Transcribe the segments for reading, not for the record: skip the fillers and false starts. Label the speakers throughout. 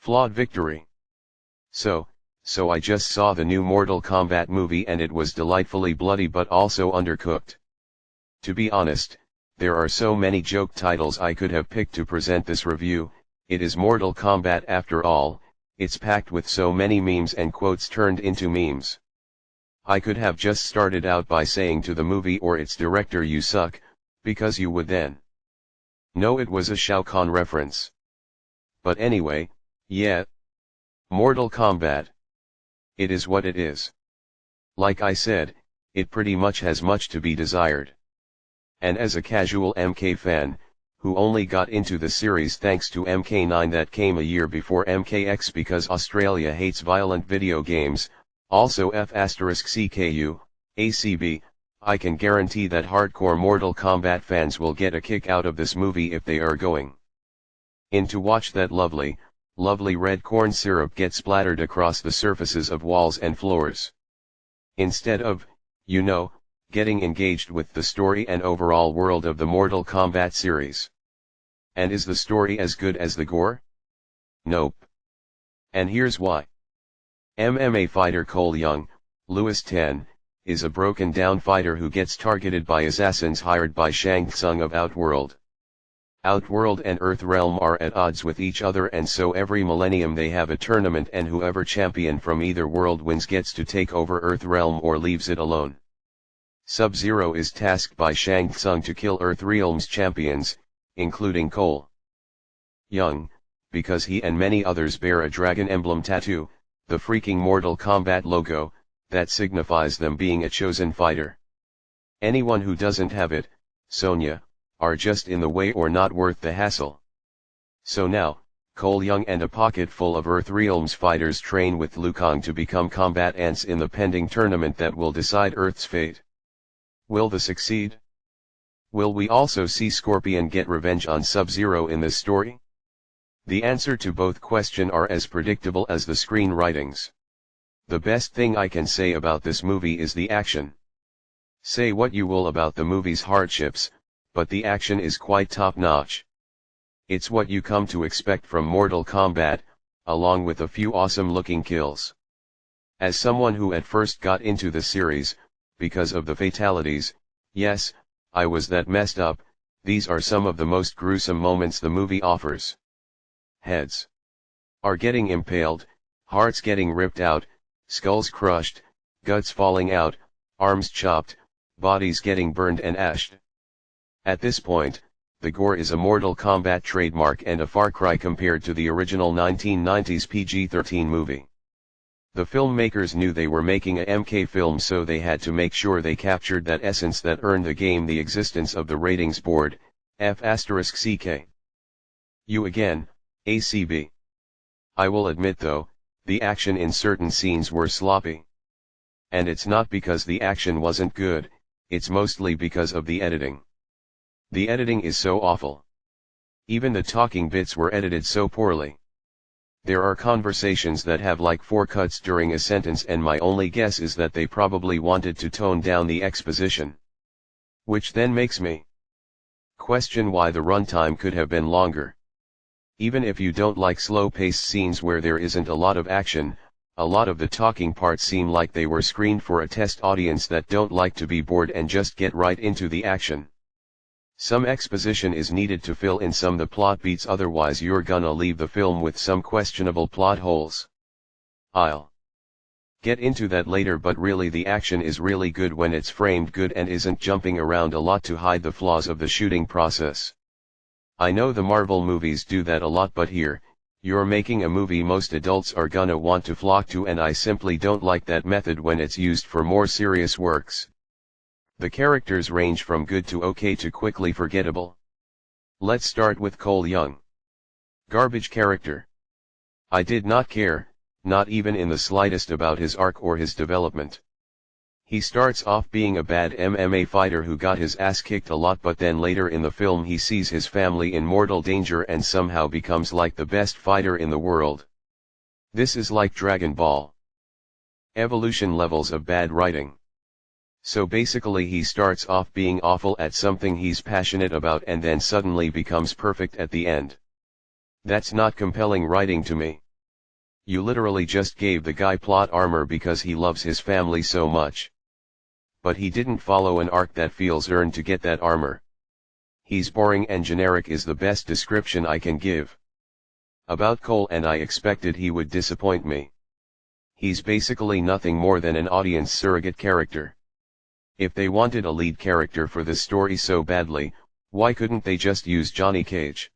Speaker 1: Flawed victory. So I just saw the new Mortal Kombat movie and it was delightfully bloody but also undercooked. To be honest, there are so many joke titles I could have picked to present this review. It is Mortal Kombat after all, it's packed with so many memes and quotes turned into memes. I could have just started out by saying to the movie or its director you suck, because you would then know it was a Shao Kahn reference. But anyway, yeah. Mortal Kombat. It is what it is. Like I said, it pretty much has much to be desired. And as a casual MK fan, who only got into the series thanks to MK9 that came a year before MKX because Australia hates violent video games, also F***CKU, ACB, I can guarantee that hardcore Mortal Kombat fans will get a kick out of this movie if they are going in to watch that lovely red corn syrup get splattered across the surfaces of walls and floors. Instead of, getting engaged with the story and overall world of the Mortal Kombat series. And is the story as good as the gore? Nope. And here's why. MMA fighter Cole Young, Lewis 10, is a broken down fighter who gets targeted by assassins hired by Shang Tsung of Outworld. Outworld and Earthrealm are at odds with each other and so every millennium they have a tournament and whoever champion from either world wins gets to take over Earthrealm or leaves it alone. Sub-Zero is tasked by Shang Tsung to kill Earthrealm's champions, including Cole Young, because he and many others bear a dragon emblem tattoo, the freaking Mortal Kombat logo, that signifies them being a chosen fighter. Anyone who doesn't have it, Sonya, are just in the way or not worth the hassle. So now, Cole Young and a pocket full of Earthrealm's fighters train with Liu Kang to become combat ants in the pending tournament that will decide Earth's fate. Will they succeed? Will we also see Scorpion get revenge on Sub-Zero in this story? The answer to both questions are as predictable as the screenwritings. The best thing I can say about this movie is the action. Say what you will about the movie's hardships, but the action is quite top-notch. It's what you come to expect from Mortal Kombat, along with a few awesome-looking kills. As someone who at first got into the series, because of the fatalities, yes, I was that messed up, these are some of the most gruesome moments the movie offers. Heads are getting impaled, hearts getting ripped out, skulls crushed, guts falling out, arms chopped, bodies getting burned and ashed. At this point, the gore is a Mortal Kombat trademark and a far cry compared to the original 1990s PG-13 movie. The filmmakers knew they were making a MK film so they had to make sure they captured that essence that earned the game the existence of the ratings board, F***CK. You again, ACB. I will admit though, the action in certain scenes were sloppy. And it's not because the action wasn't good, it's mostly because of the editing. The editing is so awful. Even the talking bits were edited so poorly. There are conversations that have like 4 cuts during a sentence and my only guess is that they probably wanted to tone down the exposition. Which then makes me question why the runtime could have been longer. Even if you don't like slow-paced scenes where there isn't a lot of action, a lot of the talking parts seem like they were screened for a test audience that don't like to be bored and just get right into the action. Some exposition is needed to fill in some the plot beats, otherwise you're gonna leave the film with some questionable plot holes. I'll get into that later, but really the action is really good when it's framed good and isn't jumping around a lot to hide the flaws of the shooting process. I know the Marvel movies do that a lot, but here, you're making a movie most adults are gonna want to flock to, and I simply don't like that method when it's used for more serious works. The characters range from good to okay to quickly forgettable. Let's start with Cole Young. Garbage character. I did not care, not even in the slightest, about his arc or his development. He starts off being a bad MMA fighter who got his ass kicked a lot, but then later in the film he sees his family in mortal danger and somehow becomes like the best fighter in the world. This is like Dragon Ball. Evolution levels of bad writing. So basically he starts off being awful at something he's passionate about and then suddenly becomes perfect at the end. That's not compelling writing to me. You literally just gave the guy plot armor because he loves his family so much. But he didn't follow an arc that feels earned to get that armor. He's boring and generic is the best description I can give. About Cole, and I expected he would disappoint me. He's basically nothing more than an audience surrogate character. If they wanted a lead character for this story so badly, why couldn't they just use Johnny Cage?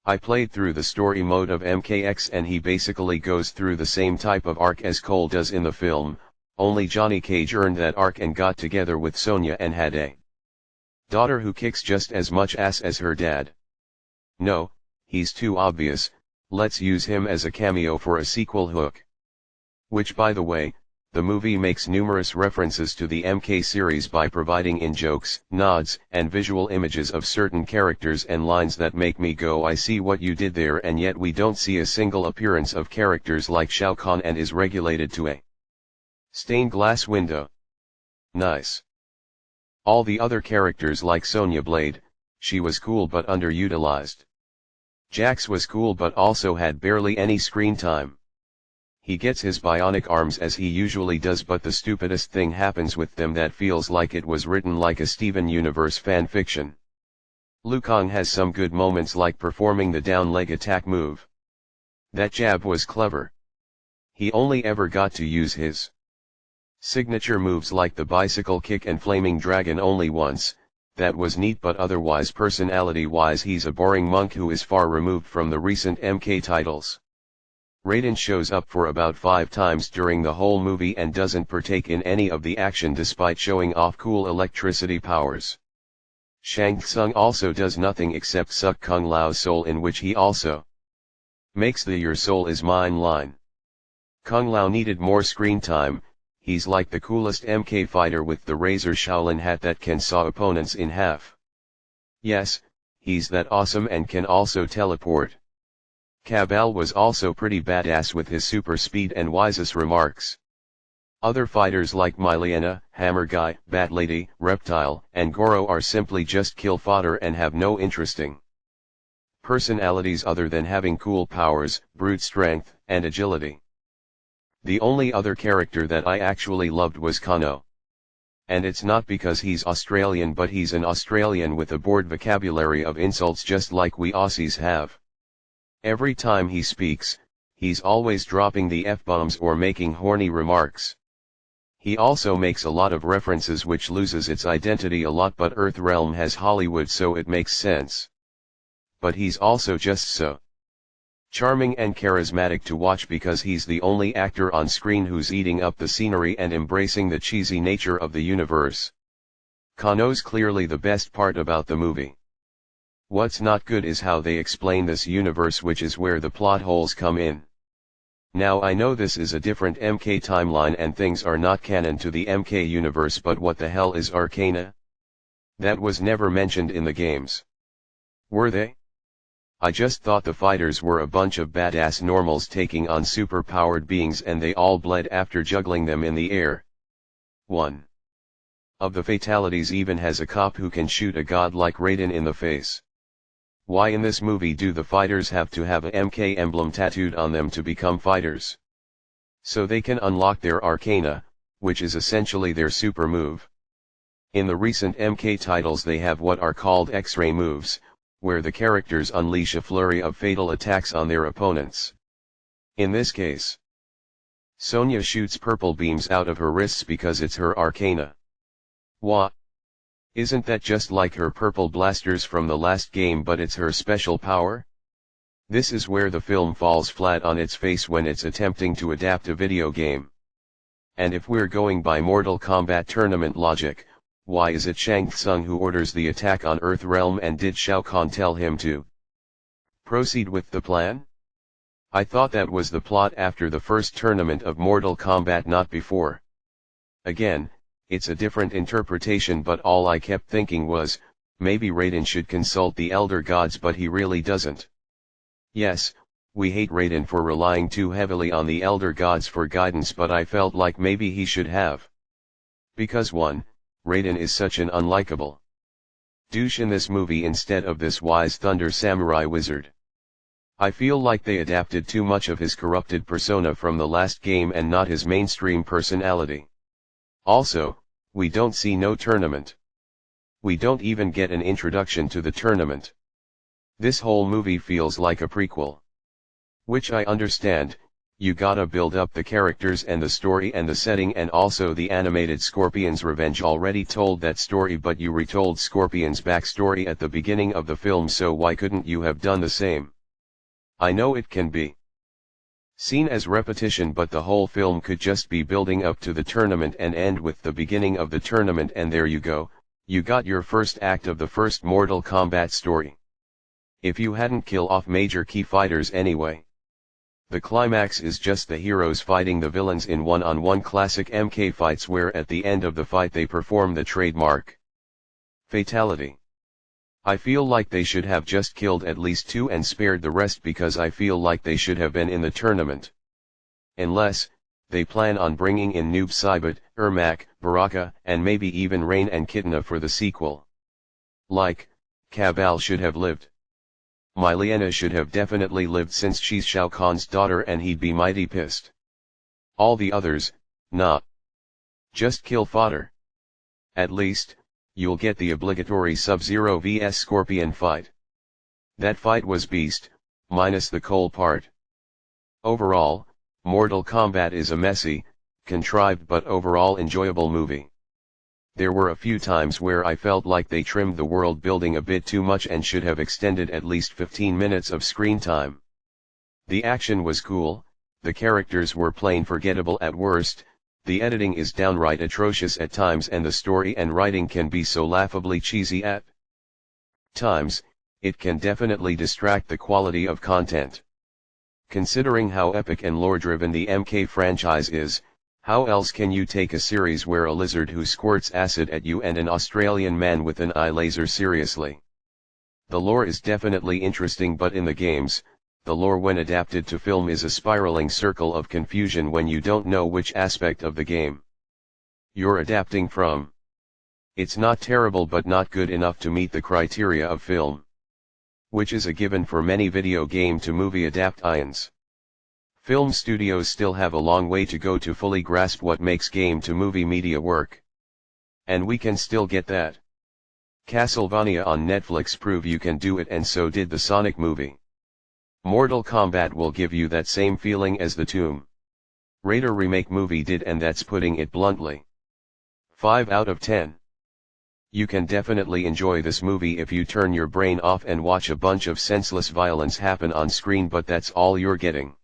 Speaker 1: I played through the story mode of MKX and he basically goes through the same type of arc as Cole does in the film, only Johnny Cage earned that arc and got together with Sonya and had a daughter who kicks just as much ass as her dad. No, he's too obvious, let's use him as a cameo for a sequel hook. Which, by the way, the movie makes numerous references to the MK series by providing in-jokes, nods, and visual images of certain characters and lines that make me go I see what you did there, and yet we don't see a single appearance of characters like Shao Kahn and is regulated to a stained glass window. Nice. All the other characters like Sonya Blade, she was cool but underutilized. Jax was cool but also had barely any screen time. He gets his bionic arms as he usually does, but the stupidest thing happens with them that feels like it was written like a Steven Universe fanfiction. Liu Kang has some good moments like performing the down leg attack move. That jab was clever. He only ever got to use his signature moves like the bicycle kick and flaming dragon only once. That was neat, but otherwise personality-wise he's a boring monk who is far removed from the recent MK titles. Raiden shows up for about 5 times during the whole movie and doesn't partake in any of the action despite showing off cool electricity powers. Shang Tsung also does nothing except suck Kung Lao's soul, in which he also makes the "your soul is mine" line. Kung Lao needed more screen time. He's like the coolest MK fighter with the razor Shaolin hat that can saw opponents in half. Yes, he's that awesome and can also teleport. Cabal was also pretty badass with his super speed and wisest remarks. Other fighters like Myliana, Hammer Guy, Bat Lady, Reptile, and Goro are simply just kill fodder and have no interesting personalities other than having cool powers, brute strength, and agility. The only other character that I actually loved was Kano. And it's not because he's Australian, but he's an Australian with a broad vocabulary of insults just like we Aussies have. Every time he speaks, he's always dropping the F-bombs or making horny remarks. He also makes a lot of references which loses its identity a lot, but Earthrealm has Hollywood so it makes sense. But he's also just so charming and charismatic to watch because he's the only actor on screen who's eating up the scenery and embracing the cheesy nature of the universe. Kano's clearly the best part about the movie. What's not good is how they explain this universe, which is where the plot holes come in. Now I know this is a different MK timeline and things are not canon to the MK universe, but what the hell is Arcana? That was never mentioned in the games. Were they? I just thought the fighters were a bunch of badass normals taking on super-powered beings and they all bled after juggling them in the air. One of the fatalities even has a cop who can shoot a god like Raiden in the face. Why in this movie do the fighters have to have a MK emblem tattooed on them to become fighters? So they can unlock their Arcana, which is essentially their super move. In the recent MK titles they have what are called X-ray moves, where the characters unleash a flurry of fatal attacks on their opponents. In this case, Sonya shoots purple beams out of her wrists because it's her Arcana. What? Isn't that just like her purple blasters from the last game, but it's her special power? This is where the film falls flat on its face when it's attempting to adapt a video game. And if we're going by Mortal Kombat tournament logic, why is it Shang Tsung who orders the attack on Earthrealm, and did Shao Kahn tell him to proceed with the plan? I thought that was the plot after the first tournament of Mortal Kombat, not before. Again, it's a different interpretation, but all I kept thinking was, maybe Raiden should consult the Elder Gods, but he really doesn't. Yes, we hate Raiden for relying too heavily on the Elder Gods for guidance, but I felt like maybe he should have. Because 1, Raiden is such an unlikable douche in this movie instead of this wise thunder samurai wizard. I feel like they adapted too much of his corrupted persona from the last game and not his mainstream personality. Also, we don't see no tournament. We don't even get an introduction to the tournament. This whole movie feels like a prequel. Which I understand, you gotta build up the characters and the story and the setting, and also the animated Scorpion's Revenge already told that story, but you retold Scorpion's backstory at the beginning of the film, so why couldn't you have done the same? I know it can be seen as repetition, but the whole film could just be building up to the tournament and end with the beginning of the tournament, and there you go, you got your first act of the first Mortal Kombat story. If you hadn't kill off major key fighters anyway. The climax is just the heroes fighting the villains in one-on-one classic MK fights, where at the end of the fight they perform the trademark fatality. I feel like they should have just killed at least 2 and spared the rest, because I feel like they should have been in the tournament. Unless, they plan on bringing in Noob Saibot, Ermac, Baraka, and maybe even Rain and Kitana for the sequel. Like, Cabal should have lived. Myliana should have definitely lived, since she's Shao Kahn's daughter and he'd be mighty pissed. All the others, nah. Just kill fodder. At least, you'll get the obligatory Sub-Zero vs Scorpion fight. That fight was beast, minus the coal part. Overall, Mortal Kombat is a messy, contrived but overall enjoyable movie. There were a few times where I felt like they trimmed the world building a bit too much and should have extended at least 15 minutes of screen time. The action was cool, the characters were plain forgettable at worst, the editing is downright atrocious at times, and the story and writing can be so laughably cheesy at times. It can definitely distract the quality of content. Considering how epic and lore-driven the MK franchise is, how else can you take a series where a lizard who squirts acid at you and an Australian man with an eye laser seriously? The lore is definitely interesting, but in the games, the lore when adapted to film is a spiraling circle of confusion when you don't know which aspect of the game you're adapting from. It's not terrible but not good enough to meet the criteria of film, which is a given for many video game to movie adaptations. Film studios still have a long way to go to fully grasp what makes game to movie media work. And we can still get that. Castlevania on Netflix prove you can do it, and so did the Sonic movie. Mortal Kombat will give you that same feeling as the Tomb Raider remake movie did, and that's putting it bluntly. 5 out of 10. You can definitely enjoy this movie if you turn your brain off and watch a bunch of senseless violence happen on screen, but that's all you're getting.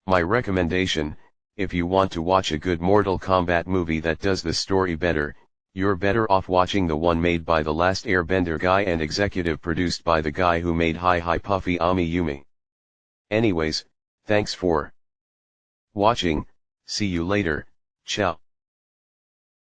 Speaker 1: My recommendation, if you want to watch a good Mortal Kombat movie that does the story better, you're better off watching the one made by the Last Airbender guy and executive produced by the guy who made Hi Hi Puffy Ami Yumi. Anyways, thanks for watching, see you later, ciao.